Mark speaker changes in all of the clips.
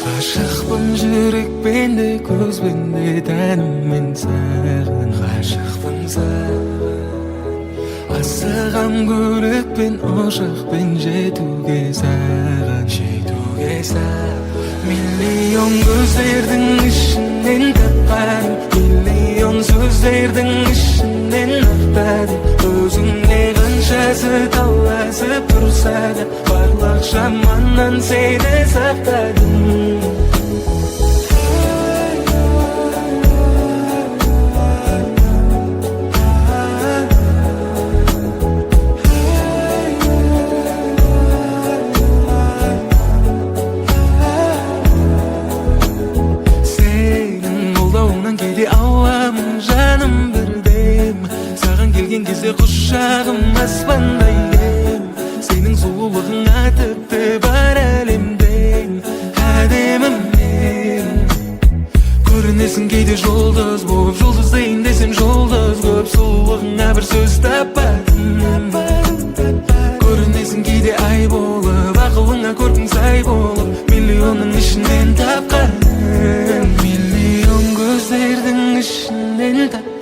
Speaker 1: Ғашықпын жүрекпен де көзбен де тәніммен саған ғашықпын саған асығам көлікпен ұшақпен жетуге саған миллион көздердің ішінен тапқаным миллион сөздердің ішінен ақтадым өзіңе қаншасы таласып тұрса да барлық жаманнан сені сақтадым кезде құшағым аспандай кең сенің сұлулығыңа тіпті бар әлемде әдемім мен көрінесің кейде жұлдыз болып жұлдыздайын десем жұлдыз көп сұлулығыңа бір сөз таппадым көрінесің кейде ай болып ақылыңа көркің сай болып миллионның ішінен тапқаным миллион көздердің ішінен тапқаным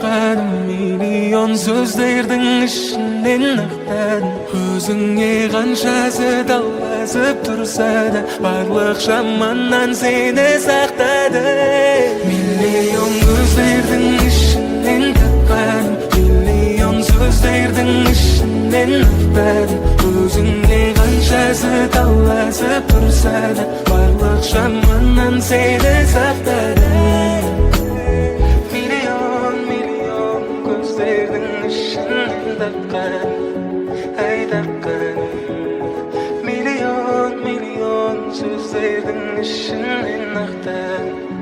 Speaker 1: миллион сөздердің ішінен ақтадым өзіңе қаншасы таласып тұрса да барлық жаманнан сені сақтадым миллион көздердің ішінен тапқаным миллион сөздердің ішінен ақтадым өзіңе қаншасы таласып тұрса да барлық жаманнан сені сақтадым миллион сөздердің ішінен ақтадым